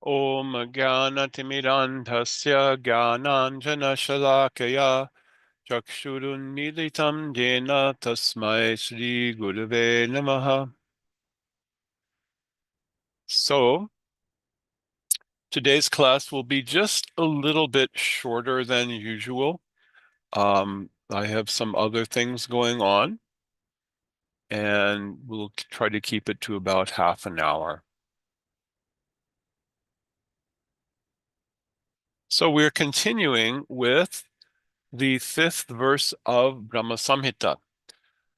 Om Jnanatimidandhasya Jnananjanashalakaya Chakshurunmilitam Jena Tasmai Shri Gurave Namaha. So, today's class will be just a little bit shorter than usual. I have some other things going on, and we'll try to keep it to about half an hour. So we're continuing with the fifth verse of Brahma Samhita.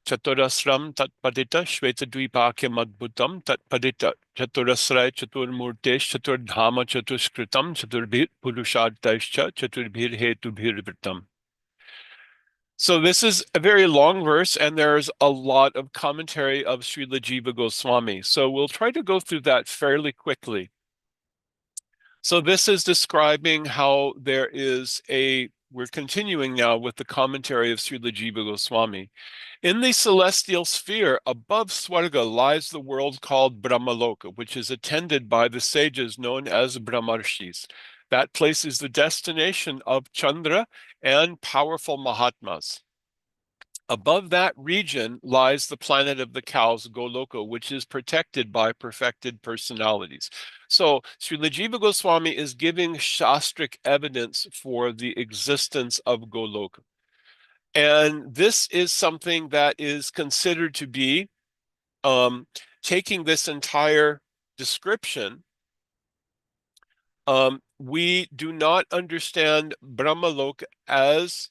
Chaturasram tatpadita shvetadvipakya adbhutam tatpadita chaturasray chaturmurtesh chaturdhama chatuskritam chaturbhir purushadtaischa chaturbhir hetubhir vritam. So this is a very long verse, and there's a lot of commentary of Srila Jiva Goswami. So we'll try to go through that fairly quickly. So this is describing how we're continuing now with the commentary of Srila Jiva Goswami. In the celestial sphere above Swarga lies the world called Brahmaloka, which is attended by the sages known as Brahmarshis. That place is the destination of Chandra and powerful Mahatmas. Above that region lies the planet of the cows, Goloka, which is protected by perfected personalities. So Srila Jiva Goswami is giving Shastric evidence for the existence of Goloka. And this is something that is considered to be taking this entire description. We do not understand Brahmalok as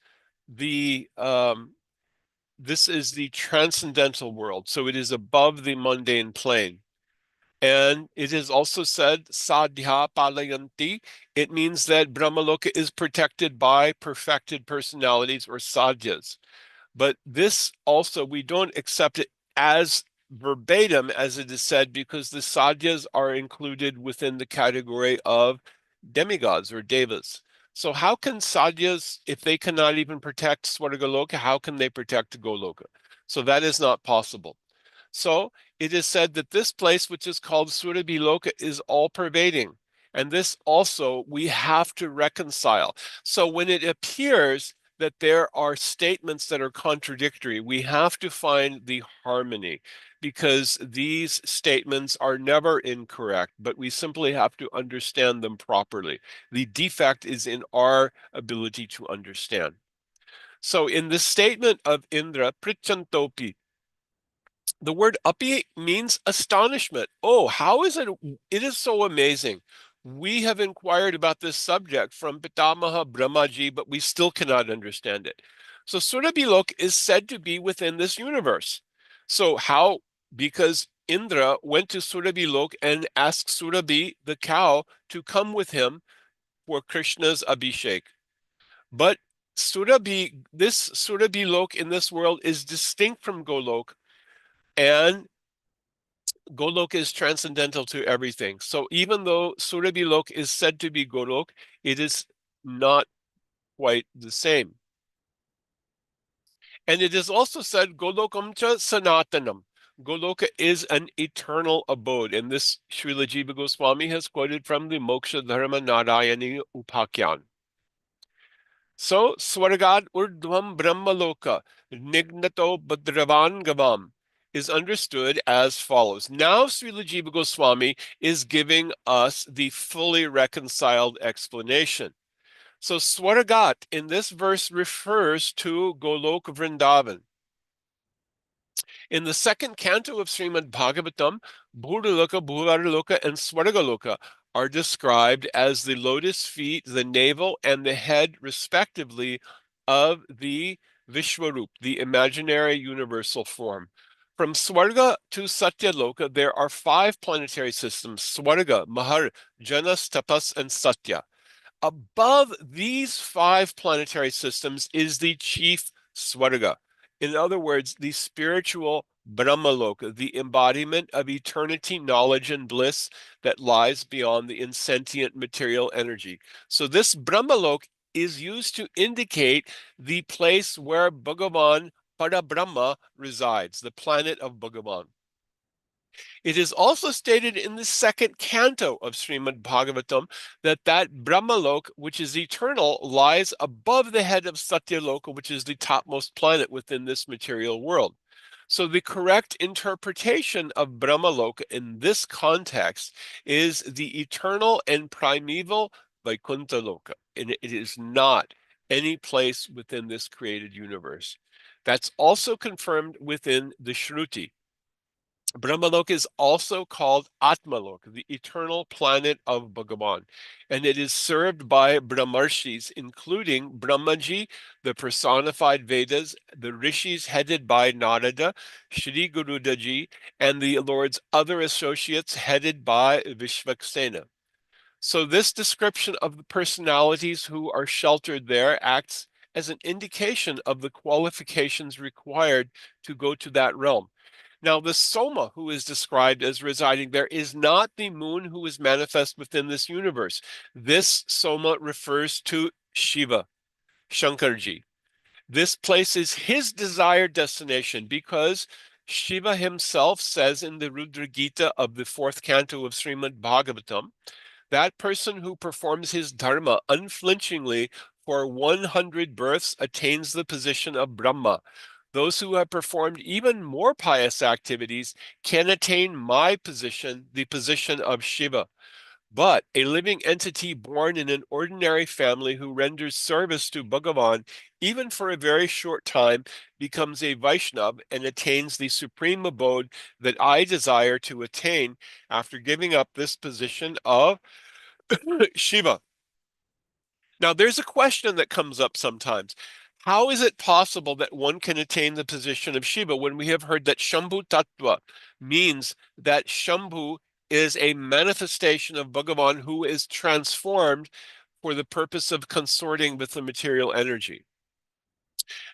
this is the transcendental world. So it is above the mundane plane. And it is also said, sadhya palayanti. It means that Brahmaloka is protected by perfected personalities or sadhyas. But this also, we don't accept it as verbatim as it is said because the sadhyas are included within the category of demigods or devas. So how can sadhyas, if they cannot even protect Swargaloka, how can they protect Goloka? So that is not possible. So it is said that this place, which is called Surabhiloka, is all pervading. And this also we have to reconcile. So when it appears that there are statements that are contradictory, we have to find the harmony because these statements are never incorrect, but we simply have to understand them properly. The defect is in our ability to understand. So in the statement of Indra, Prichantopi, the word api means astonishment. Oh, how is it? It is so amazing. We have inquired about this subject from Pitamaha Brahmaji, but we still cannot understand it. So Surabhi is said to be within this universe. So how? Because Indra went to Surabhi and asked Surabhi, the cow, to come with him for Krishna's Abhishek. But this Surabhi in this world is distinct from Golok, and Golok is transcendental to everything. So even though Surabhi is said to be Golok, it is not quite the same. And it is also said Golokam cha Sanatanam. Goloka is an eternal abode. And this Srila Jiva Goswami has quoted from the Moksha Dharma Narayani Upakyan. So, Swargad Urdhvam Brahmaloka, Nignato Badravan Gavam, is understood as follows. Now, Srila Jiva Goswami is giving us the fully reconciled explanation. So, Swargat in this verse refers to Golok Vrindavan. In the second canto of Srimad Bhagavatam, Bhuraloka, Bhuraraloka, and Swargaloka are described as the lotus feet, the navel, and the head, respectively, of the Vishwarup, the imaginary universal form. From Swarga to Satyaloka, there are 5 planetary systems: Swarga, Mahar, Janas, Tapas, and Satya. Above these 5 planetary systems is the chief Swarga. In other words, the spiritual Brahmaloka, the embodiment of eternity, knowledge, and bliss that lies beyond the insentient material energy. So this Brahmaloka is used to indicate the place where Bhagavan Parabrahma resides, the planet of Bhagavan. It is also stated in the second canto of Srimad Bhagavatam that Brahmalok, which is eternal, lies above the head of Satyaloka, which is the topmost planet within this material world. So the correct interpretation of Brahmaloka in this context is the eternal and primeval Vaikuntha Loka, and it is not any place within this created universe. That's also confirmed within the Shruti. Brahmaloka is also called Atmaloka, the eternal planet of Bhagavan, and it is served by Brahmarshis, including Brahmaji, the personified Vedas, the rishis headed by Narada, Shri Gurudaji, and the Lord's other associates headed by Vishvaksena. So this description of the personalities who are sheltered there acts as an indication of the qualifications required to go to that realm. Now, the Soma who is described as residing there is not the moon who is manifest within this universe. This Soma refers to Shiva, Shankarji. This place is his desired destination because Shiva himself says in the Rudra Gita of the fourth canto of Srimad Bhagavatam, that person who performs his dharma unflinchingly for 100 births attains the position of Brahma. Those who have performed even more pious activities can attain my position, the position of Shiva. But a living entity born in an ordinary family who renders service to Bhagavan, even for a very short time, becomes a Vaishnav and attains the supreme abode that I desire to attain after giving up this position of Shiva. Now, there's a question that comes up sometimes. How is it possible that one can attain the position of Shiva when we have heard that Shambhu Tattva means that Shambhu is a manifestation of Bhagavan who is transformed for the purpose of consorting with the material energy?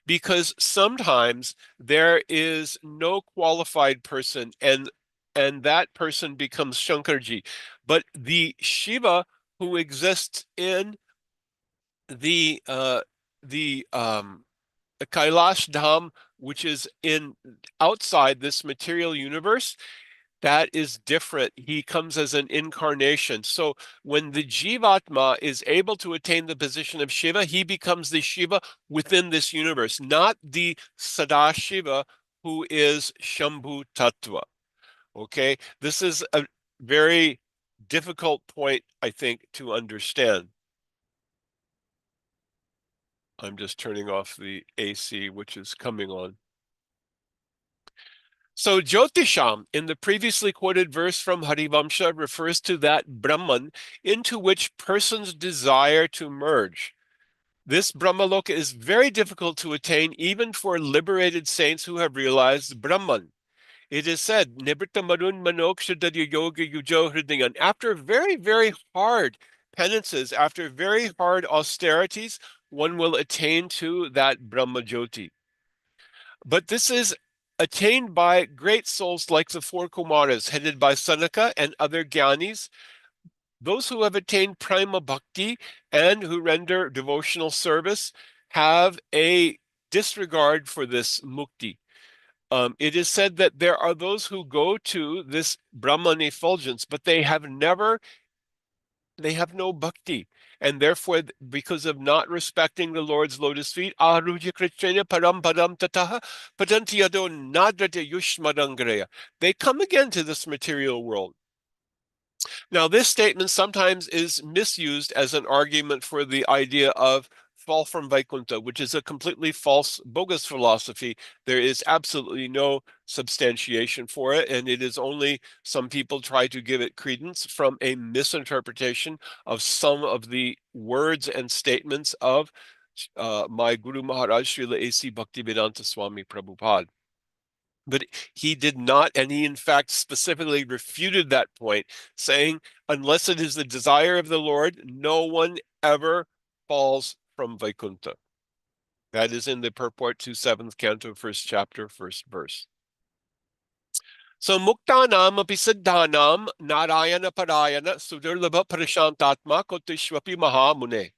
Because sometimes there is no qualified person and that person becomes Shankarji. But the Shiva who exists in the uh, the Kailash Dham, which is in outside this material universe, that is different. He comes as an incarnation. So when the Jivatma is able to attain the position of Shiva, he becomes the Shiva within this universe, not the Sadashiva who is Shambhu Tattva. Okay, this is a very difficult point, I think, to understand. I'm just turning off the AC, which is coming on. So Jyotisham, in the previously quoted verse from Harivamsha, refers to that Brahman into which persons desire to merge. This Brahmaloka is very difficult to attain even for liberated saints who have realized Brahman. It is said, Nibrita Marun Manokshadadya Yoga Yujo Hridayan. After very, very hard penances, after very hard austerities, one will attain to that Brahma Jyoti. But this is attained by great souls like the four Kumaras, headed by Sanaka and other Gyanis, those who have attained Prima Bhakti and who render devotional service have a disregard for this mukti. It is said that there are those who go to this Brahman effulgence, but they have no bhakti. And therefore, because of not respecting the Lord's lotus feet, aruja krichena param padam tataha padantiyado nadrate yushmadangreya. They come again to this material world. Now, this statement sometimes is misused as an argument for the idea of fall from Vaikuntha, which is a completely false, bogus philosophy. There is absolutely no substantiation for it, and it is only some people try to give it credence from a misinterpretation of some of the words and statements of my Guru Maharaj Srila A.C. Bhaktivedanta Swami Prabhupada. But he did not, and he in fact specifically refuted that point, saying, unless it is the desire of the Lord, no one ever falls from Vaikuntha. That is in the purport to 7th canto, 1st chapter, 1st verse. So muktanam api siddhanam narayana parayana sudurlabha parashantatma kotishvapi mahamune.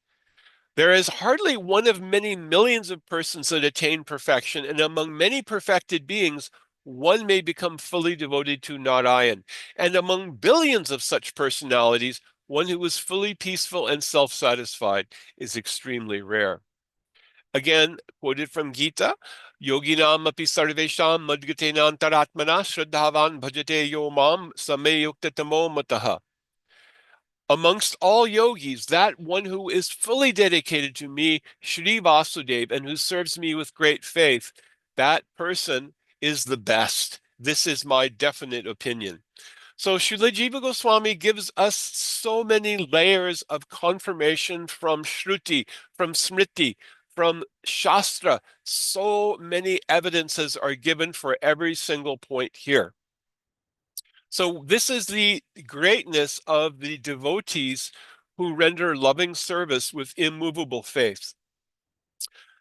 There is hardly one of many millions of persons that attain perfection, and among many perfected beings, one may become fully devoted to Narayan. And among billions of such personalities, one who is fully peaceful and self-satisfied is extremely rare. Again, quoted from Gita, Yoginam api sarvesham madgatena antaratmana shraddhavan bhajate yo mam sameyuktatamo mataha. Amongst all yogis, that one who is fully dedicated to me, Shri Vasudev, and who serves me with great faith, that person is the best. This is my definite opinion. So Srila Jiva Goswami gives us so many layers of confirmation from Shruti, from Smriti, from Shastra. So many evidences are given for every single point here. So this is the greatness of the devotees who render loving service with immovable faith.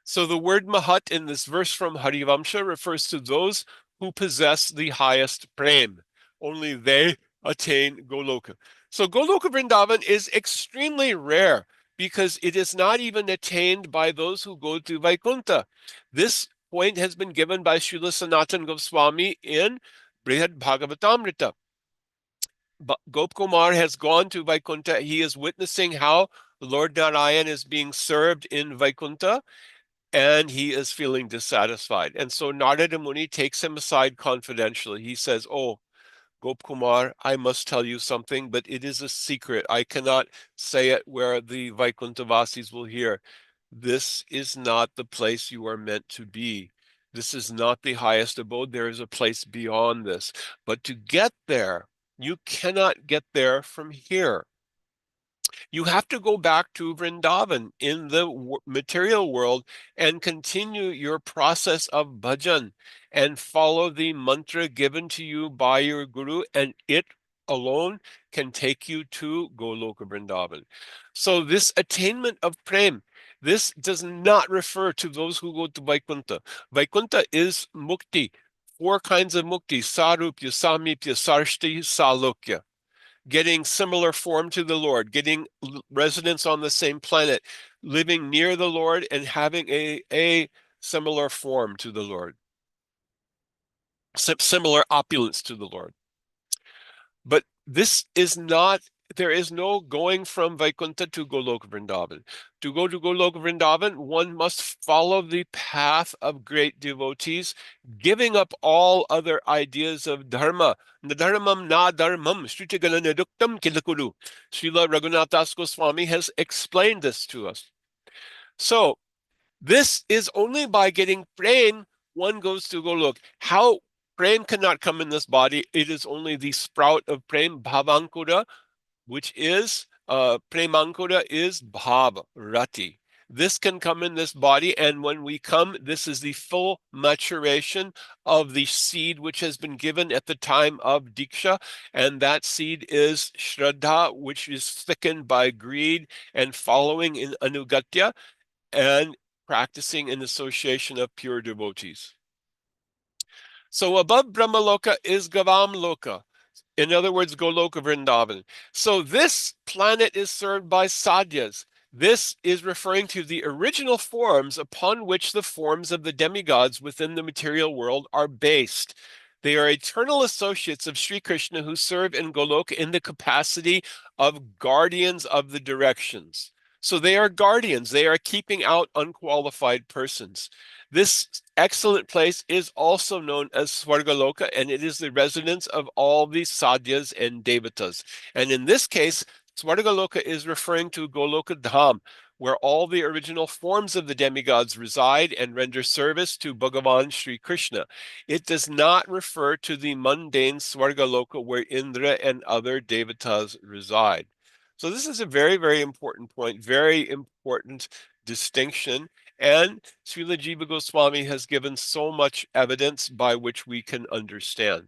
So the word mahat in this verse from Harivamsha refers to those who possess the highest prem. Only they attain Goloka. So Goloka Vrindavan is extremely rare because it is not even attained by those who go to Vaikuntha. This point has been given by Srila Sanatana Goswami in Brihad Bhagavatamrita. Gopkumar has gone to Vaikuntha. He is witnessing how Lord Narayan is being served in Vaikuntha, and he is feeling dissatisfied. And so Narada Muni takes him aside confidentially. He says, "Oh, Gopkumar, I must tell you something, but it is a secret. I cannot say it where the Vaikuntavasis will hear. This is not the place you are meant to be. This is not the highest abode. There is a place beyond this. But to get there, you cannot get there from here. You have to go back to Vrindavan in the material world and continue your process of bhajan and follow the mantra given to you by your guru, and it alone can take you to Goloka Vrindavan. So this attainment of prem, this does not refer to those who go to Vaikuntha. Vaikuntha is mukti, four kinds of mukti: sarupya, samipya, sarshti, salokya. Getting similar form to the Lord, getting residence on the same planet, living near the Lord, and having a similar form to the Lord, similar opulence to the Lord. But this is not, there is no going from Vaikuntha to Goloka Vrindavan. To go to Goloka Vrindavan, one must follow the path of great devotees, giving up all other ideas of dharma. Nadharmam na dharmam, Shrutigana neduktam kilakuru. Srila Raghunath Das Goswami has explained this to us. So this is only by getting prem one goes to Golok. How prem cannot come in this body. It is only the sprout of prem, bhavankura, which is premankura is bhav, rati. This can come in this body, and when we come, this is the full maturation of the seed which has been given at the time of Diksha, and that seed is Shraddha, which is thickened by greed and following in Anugatya, and practicing in association of pure devotees. So above Brahmaloka is Gavam Loka. In other words, Goloka Vrindavan. So this planet is served by sadhyas. This is referring to the original forms upon which the forms of the demigods within the material world are based. They are eternal associates of Sri Krishna who serve in Goloka in the capacity of guardians of the directions. So they are guardians. They are keeping out unqualified persons. This excellent place is also known as Swargaloka, and it is the residence of all the sadhyas and devatas. And in this case, Swargaloka is referring to Goloka Dham, where all the original forms of the demigods reside and render service to Bhagavan Sri Krishna. It does not refer to the mundane Swargaloka where Indra and other devatas reside. So this is a very, very important point, very important distinction. And Srila Jiva Goswami has given so much evidence by which we can understand.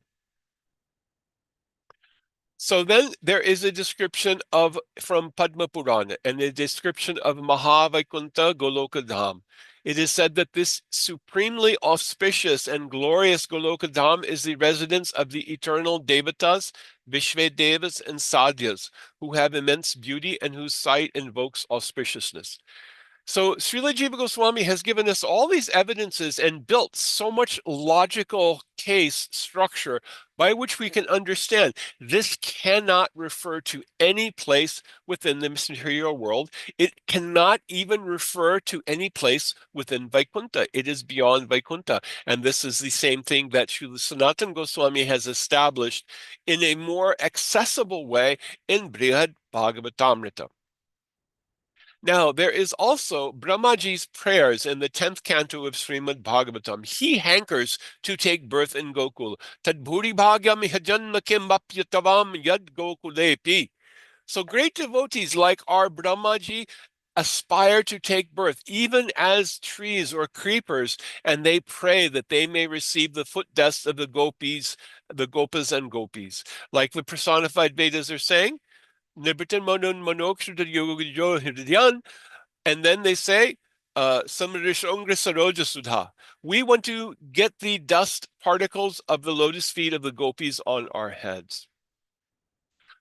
So then there is a description of from Padma Purana and a description of Mahavaikuntha Goloka Dham. It is said that this supremely auspicious and glorious Goloka Dham is the residence of the eternal Devatas, Vishvedevas, and Sadhyas, who have immense beauty and whose sight invokes auspiciousness. So Srila Jiva Goswami has given us all these evidences and built so much logical case structure by which we can understand this cannot refer to any place within the material world. It cannot even refer to any place within Vaikuntha. It is beyond Vaikuntha. And this is the same thing that Srila Sanatana Goswami has established in a more accessible way in Brihad Bhagavatamrita. Now, there is also Brahmaji's prayers in the 10th canto of Srimad Bhagavatam. He hankers to take birth in Gokul. Tadbhuri bhagyam ihajanma kim bapyatavam yad gokulepi. So great devotees like our Brahmaji aspire to take birth, even as trees or creepers, and they pray that they may receive the foot dust of the gopis, the gopas and gopis. Like the personified Vedas are saying, Nibritan manun manokshita yoga hridyan, and then they say, Samarishongra Saroja Sudha. We want to get the dust particles of the lotus feet of the gopis on our heads.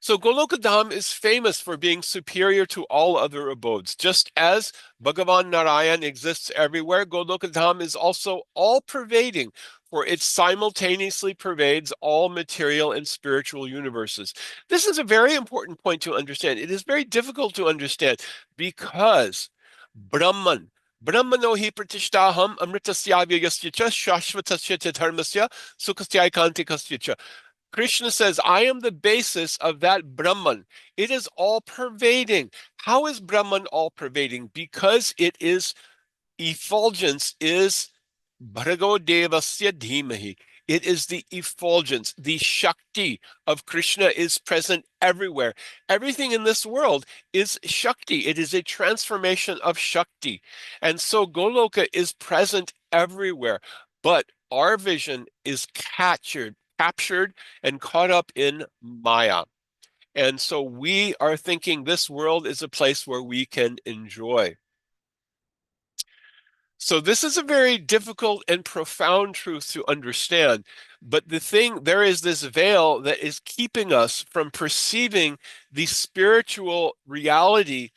So Golokadham is famous for being superior to all other abodes. Just as Bhagavan Narayan exists everywhere, Golokadham is also all-pervading, for it simultaneously pervades all material and spiritual universes. This is a very important point to understand. It is very difficult to understand because Brahman, Brahmano hi pratishtaham amritasya vyayasya cha shashvatasya cha dharmasya sukhasya kantikasya cha. Krishna says, I am the basis of that Brahman. It is all pervading. How is Brahman all pervading? Because it is effulgence is Bhargo Devasya Dhimahi. It is the effulgence, the Shakti of Krishna is present everywhere. Everything in this world is Shakti. It is a transformation of Shakti. And so Goloka is present everywhere. But our vision is captured and caught up in Maya. And so we are thinking this world is a place where we can enjoy. So this is a very difficult and profound truth to understand. But there is this veil that is keeping us from perceiving the spiritual reality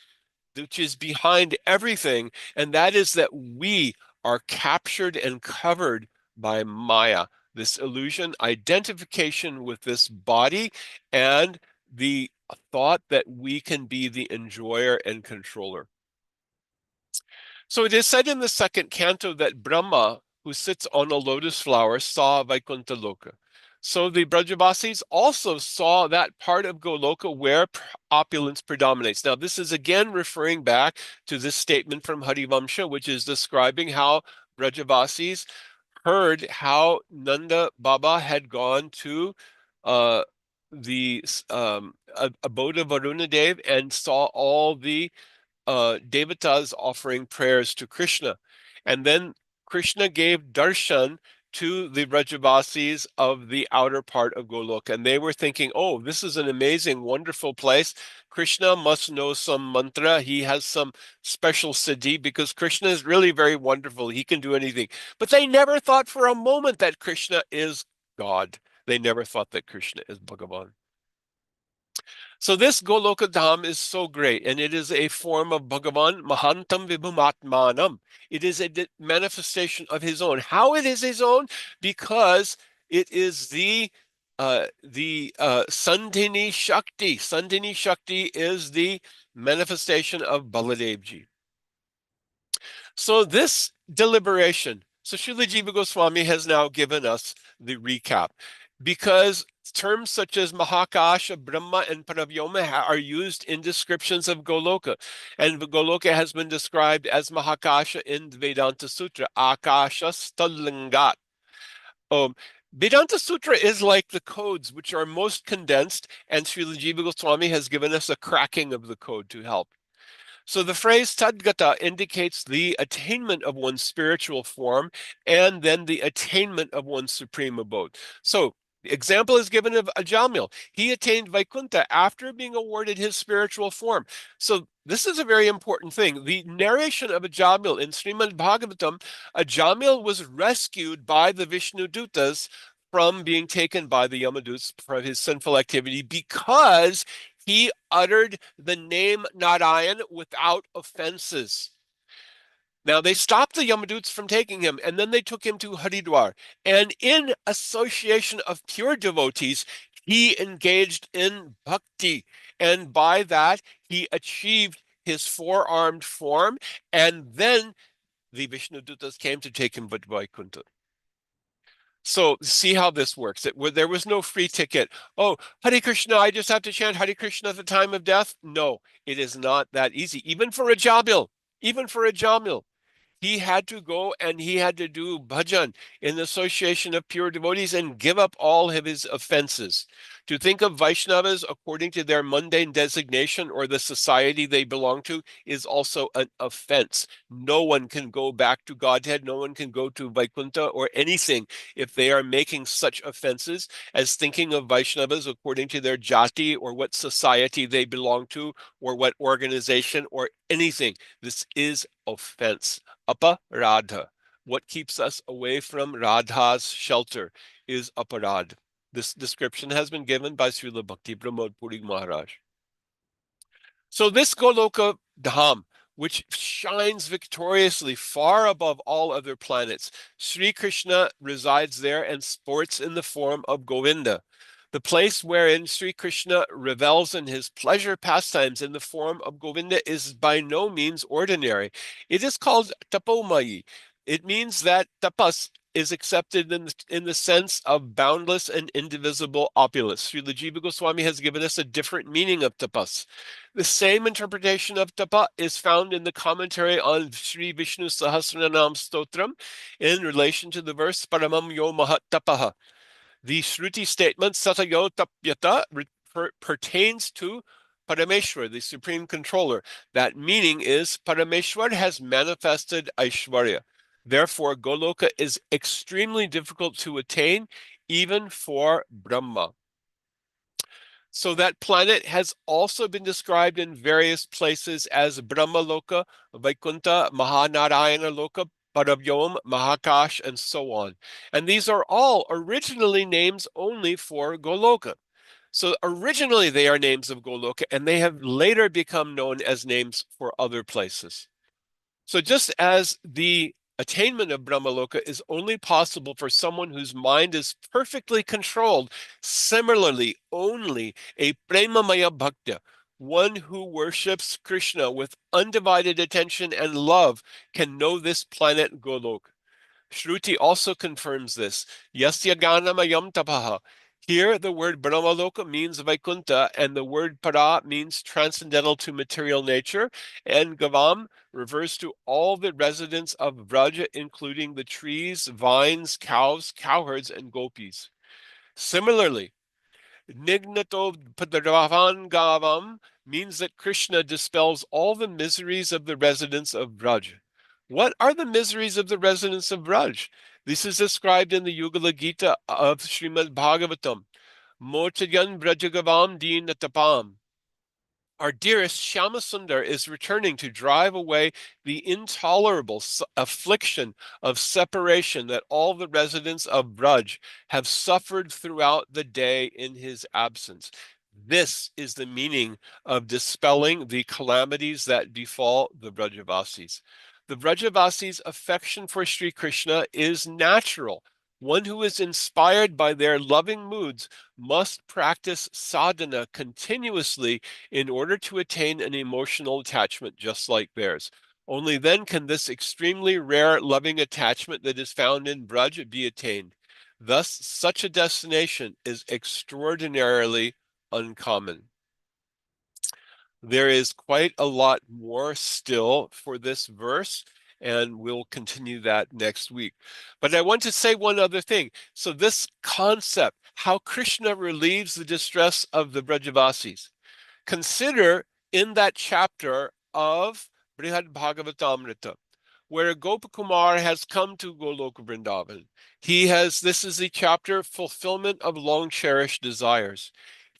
which is behind everything. And that is that we are captured and covered by Maya, this illusion, identification with this body, and the thought that we can be the enjoyer and controller. So it is said in the second canto that Brahma, who sits on a lotus flower, saw Vaikuntha Loka. So the Brajavasis also saw that part of Goloka where opulence predominates. Now, this is again referring back to this statement from Harivamsha, which is describing how Brajavasis heard how Nanda Baba had gone to uh, the abode of Varunadev and saw all the devatas offering prayers to Krishna. And then Krishna gave darshan to the Brajavasis of the outer part of Golok. And they were thinking, oh, this is an amazing, wonderful place. Krishna must know some mantra. He has some special siddhi because Krishna is really very wonderful. He can do anything. But they never thought for a moment that Krishna is God. They never thought that Krishna is Bhagavan. So this Goloka Dham is so great, and it is a form of Bhagavan Mahantam Vibhumatmanam. It is a manifestation of his own. How it is his own? Because it is the Sandhini Shakti. Sandhini Shakti is the manifestation of Baladevji. So this deliberation, so Srila Jiva Goswami has now given us the recap because terms such as Mahakasha, Brahma, and Paravyoma are used in descriptions of Goloka. And Goloka has been described as Mahakasha in Vedanta Sutra, Akasha Stalingat. Vedanta Sutra is like the codes which are most condensed, and Srila Jiva Goswami has given us a cracking of the code to help. So the phrase Tadgata indicates the attainment of one's spiritual form and then the attainment of one's supreme abode. So the example is given of Ajamil. He attained Vaikuntha after being awarded his spiritual form. So this is a very important thing. The narration of Ajamil in Srimad Bhagavatam, Ajamil was rescued by the Vishnu Dutas from being taken by the Yamaduts for his sinful activity because he uttered the name Narayan without offenses. Now they stopped the Yamaduts from taking him, and then they took him to Haridwar. And in association of pure devotees, he engaged in bhakti. And by that, he achieved his four-armed form. And then the Vishnudutas came to take him to Vaikuntha. So see how this works. There was no free ticket. Oh, Hare Krishna, I just have to chant Hare Krishna at the time of death. No, it is not that easy. Even for a Jamil, even for a Jamil, he had to go and he had to do bhajan in the association of pure devotees and give up all of his offenses. To think of Vaishnavas according to their mundane designation or the society they belong to is also an offense. No one can go back to Godhead. No one can go to Vaikuntha or anything if they are making such offenses as thinking of Vaishnavas according to their jati or what society they belong to or what organization or anything. This is offense. Aparadha. What keeps us away from Radha's shelter is aparad. This description has been given by Srila Bhakti Pramod Puri Maharaj. So this Goloka Dham, which shines victoriously far above all other planets, Sri Krishna resides there and sports in the form of Govinda. The place wherein Sri Krishna revels in his pleasure pastimes in the form of Govinda is by no means ordinary. It is called tapomayi. It means that tapas is accepted in the sense of boundless and indivisible opulence. Srila Jiva Goswami has given us a different meaning of tapas. The same interpretation of tapa is found in the commentary on Sri Vishnu Sahasranam Stotram in relation to the verse Paramam Yo Mahat Tapaha. The Shruti statement Satayo Tapyata pertains to Parameshwar, the Supreme Controller. That meaning is Parameshwar has manifested Aishwarya. Therefore, Goloka is extremely difficult to attain, even for Brahma. So that planet has also been described in various places as Brahma Loka, Vaikuntha, Mahanarayana Loka, Paravyom, Mahakash, and so on. And these are all originally names only for Goloka. So originally they are names of Goloka, and they have later become known as names for other places. So just as the attainment of Brahmaloka is only possible for someone whose mind is perfectly controlled, similarly, only a Premamaya Bhakta, one who worships Krishna with undivided attention and love, can know this planet Golok. Shruti also confirms this. Yasya Ganamayam Tapaha. Here, the word Brahmaloka means Vaikuntha, and the word Para means transcendental to material nature, and Gavam refers to all the residents of Vraja, including the trees, vines, cows, cowherds, and gopis. Similarly, Nignato Padravangavam means that Krishna dispels all the miseries of the residents of Vraj. What are the miseries of the residents of Vraj? This is described in the Yugala Gita of Srimad Bhagavatam. Mochayan Vrajagavam Dinatapam. Our dearest Shyamasundar is returning to drive away the intolerable affliction of separation that all the residents of Braj have suffered throughout the day in his absence. This is the meaning of dispelling the calamities that befall the Brajavasis. The Brajavasis' affection for Sri Krishna is natural. One who is inspired by their loving moods must practice sadhana continuously in order to attain an emotional attachment just like theirs. Only then can this extremely rare loving attachment that is found in Braj be attained. Thus, such a destination is extraordinarily uncommon. There is quite a lot more still for this verse, and we'll continue that next week. But I want to say one other thing. So this concept, how Krishna relieves the distress of the Brajavasis, consider in that chapter of Brihad Bhagavatamrita, where Gopakumar has come to Goloka Vrindavan. This is the chapter fulfillment of long cherished desires.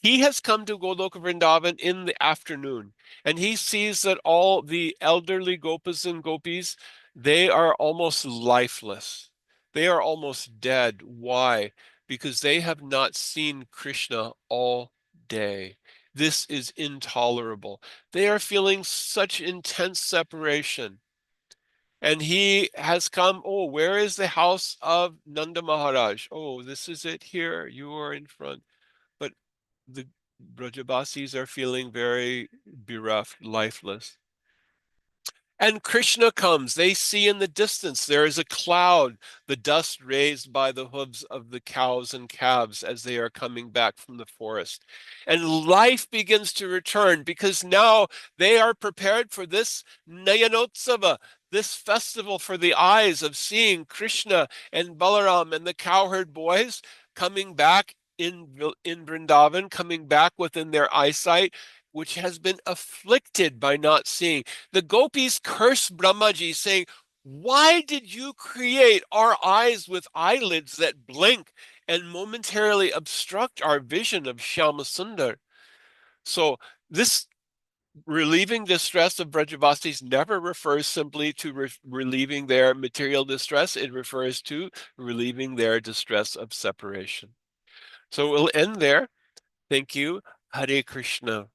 He has come to Goloka Vrindavan in the afternoon, and he sees that all the elderly gopas and gopis, they are almost lifeless. They are almost dead. Why? Because they have not seen Krishna all day. This is intolerable. They are feeling such intense separation. And he has come. Oh, where is the house of Nanda Maharaj? Oh, this is it here. You are in front. But the Brajabasis are feeling very bereft, lifeless. And Krishna comes. They see in the distance there is a cloud, the dust raised by the hooves of the cows and calves as they are coming back from the forest. And life begins to return because now they are prepared for this Nayanotsava, this festival for the eyes of seeing Krishna and Balaram and the cowherd boys coming back in Vrindavan, coming back within their eyesight, which has been afflicted by not seeing. The gopis curse Brahmaji, saying, "Why did you create our eyes with eyelids that blink and momentarily obstruct our vision of Shyamasundar?" So this relieving distress of Brajavasis never refers simply to relieving their material distress. It refers to relieving their distress of separation. So we'll end there. Thank you. Hare Krishna.